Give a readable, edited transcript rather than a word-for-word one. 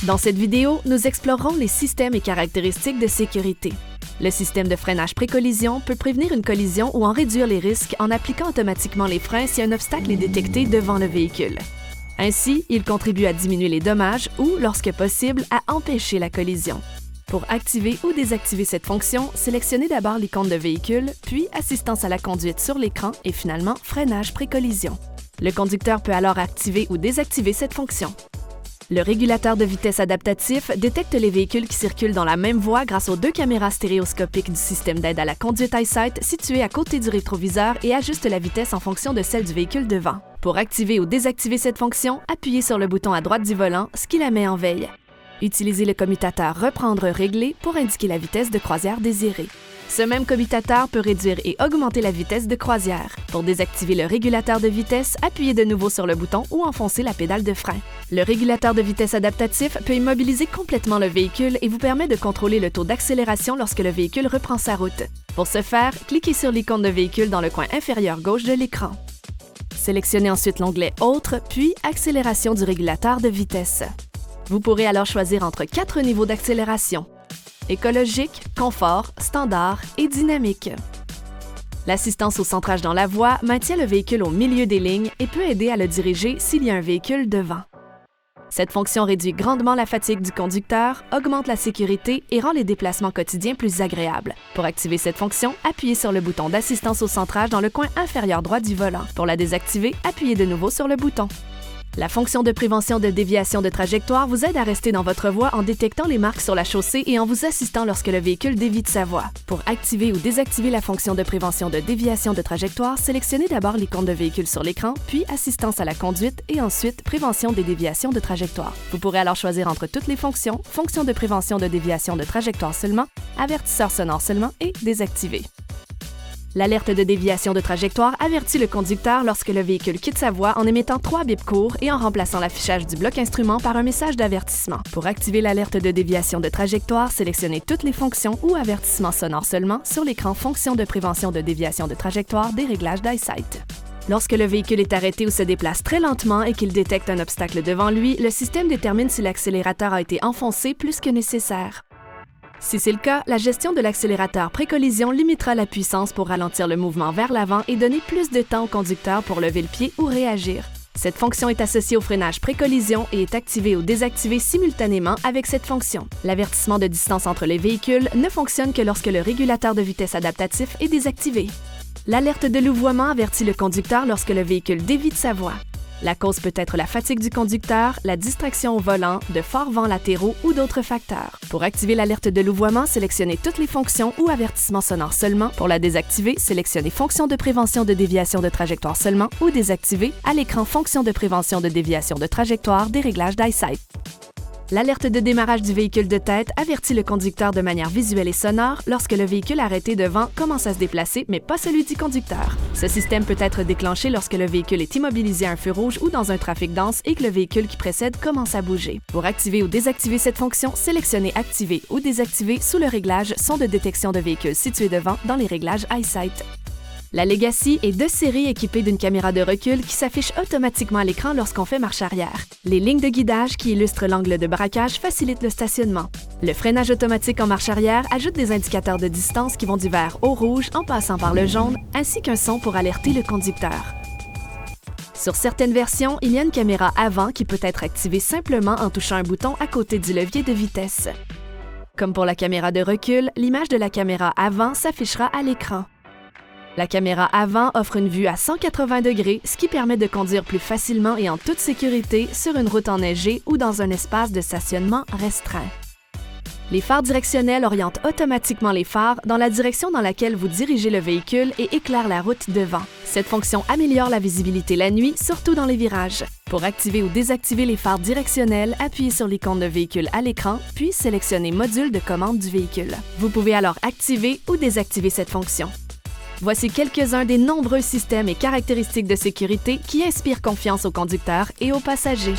Dans cette vidéo, nous explorerons les systèmes et caractéristiques de sécurité. Le système de freinage pré-collision peut prévenir une collision ou en réduire les risques en appliquant automatiquement les freins si un obstacle est détecté devant le véhicule. Ainsi, il contribue à diminuer les dommages ou, lorsque possible, à empêcher la collision. Pour activer ou désactiver cette fonction, sélectionnez d'abord l'icône de véhicule, puis assistance à la conduite sur l'écran et finalement freinage pré-collision. Le conducteur peut alors activer ou désactiver cette fonction. Le régulateur de vitesse adaptatif détecte les véhicules qui circulent dans la même voie grâce aux 2 caméras stéréoscopiques du système d'aide à la conduite EyeSight situées à côté du rétroviseur et ajuste la vitesse en fonction de celle du véhicule devant. Pour activer ou désactiver cette fonction, appuyez sur le bouton à droite du volant, ce qui la met en veille. Utilisez le commutateur « Reprendre réglé » pour indiquer la vitesse de croisière désirée. Ce même commutateur peut réduire et augmenter la vitesse de croisière. Pour désactiver le régulateur de vitesse, appuyez de nouveau sur le bouton ou enfoncez la pédale de frein. Le régulateur de vitesse adaptatif peut immobiliser complètement le véhicule et vous permet de contrôler le taux d'accélération lorsque le véhicule reprend sa route. Pour ce faire, cliquez sur l'icône de véhicule dans le coin inférieur gauche de l'écran. Sélectionnez ensuite l'onglet « Autres » puis « Accélération du régulateur de vitesse ». Vous pourrez alors choisir entre 4 niveaux d'accélération: écologique, confort, standard et dynamique. L'assistance au centrage dans la voie maintient le véhicule au milieu des lignes et peut aider à le diriger s'il y a un véhicule devant. Cette fonction réduit grandement la fatigue du conducteur, augmente la sécurité et rend les déplacements quotidiens plus agréables. Pour activer cette fonction, appuyez sur le bouton d'assistance au centrage dans le coin inférieur droit du volant. Pour la désactiver, appuyez de nouveau sur le bouton. La fonction de prévention de déviation de trajectoire vous aide à rester dans votre voie en détectant les marques sur la chaussée et en vous assistant lorsque le véhicule dévie de sa voie. Pour activer ou désactiver la fonction de prévention de déviation de trajectoire, sélectionnez d'abord l'icône de véhicule sur l'écran, puis assistance à la conduite et ensuite prévention des déviations de trajectoire. Vous pourrez alors choisir entre toutes les fonctions, fonction de prévention de déviation de trajectoire seulement, avertisseur sonore seulement et désactiver. L'alerte de déviation de trajectoire avertit le conducteur lorsque le véhicule quitte sa voie en émettant 3 bips courts et en remplaçant l'affichage du bloc instrument par un message d'avertissement. Pour activer l'alerte de déviation de trajectoire, sélectionnez toutes les fonctions ou avertissements sonores seulement sur l'écran Fonction de prévention de déviation de trajectoire des réglages d'EyeSight. Lorsque le véhicule est arrêté ou se déplace très lentement et qu'il détecte un obstacle devant lui, le système détermine si l'accélérateur a été enfoncé plus que nécessaire. Si c'est le cas, la gestion de l'accélérateur pré-collision limitera la puissance pour ralentir le mouvement vers l'avant et donner plus de temps au conducteur pour lever le pied ou réagir. Cette fonction est associée au freinage pré-collision et est activée ou désactivée simultanément avec cette fonction. L'avertissement de distance entre les véhicules ne fonctionne que lorsque le régulateur de vitesse adaptatif est désactivé. L'alerte de louvoiement avertit le conducteur lorsque le véhicule dévie de sa voie. La cause peut être la fatigue du conducteur, la distraction au volant, de forts vents latéraux ou d'autres facteurs. Pour activer l'alerte de louvoiement, sélectionnez toutes les fonctions ou avertissements sonores seulement. Pour la désactiver, sélectionnez fonction de prévention de déviation de trajectoire seulement ou désactiver à l'écran fonction de prévention de déviation de trajectoire des réglages d'EyeSight. L'alerte de démarrage du véhicule de tête avertit le conducteur de manière visuelle et sonore lorsque le véhicule arrêté devant commence à se déplacer, mais pas celui du conducteur. Ce système peut être déclenché lorsque le véhicule est immobilisé à un feu rouge ou dans un trafic dense et que le véhicule qui précède commence à bouger. Pour activer ou désactiver cette fonction, sélectionnez Activer ou désactiver sous le réglage Son de détection de véhicule situé devant dans les réglages EyeSight. La Legacy est de série équipée d'une caméra de recul qui s'affiche automatiquement à l'écran lorsqu'on fait marche arrière. Les lignes de guidage qui illustrent l'angle de braquage facilitent le stationnement. Le freinage automatique en marche arrière ajoute des indicateurs de distance qui vont du vert au rouge en passant par le jaune, ainsi qu'un son pour alerter le conducteur. Sur certaines versions, il y a une caméra avant qui peut être activée simplement en touchant un bouton à côté du levier de vitesse. Comme pour la caméra de recul, l'image de la caméra avant s'affichera à l'écran. La caméra avant offre une vue à 180 degrés, ce qui permet de conduire plus facilement et en toute sécurité sur une route enneigée ou dans un espace de stationnement restreint. Les phares directionnels orientent automatiquement les phares dans la direction dans laquelle vous dirigez le véhicule et éclairent la route devant. Cette fonction améliore la visibilité la nuit, surtout dans les virages. Pour activer ou désactiver les phares directionnels, appuyez sur l'icône de véhicule à l'écran, puis sélectionnez Module de commande du véhicule. Vous pouvez alors activer ou désactiver cette fonction. Voici quelques-uns des nombreux systèmes et caractéristiques de sécurité qui inspirent confiance aux conducteurs et aux passagers.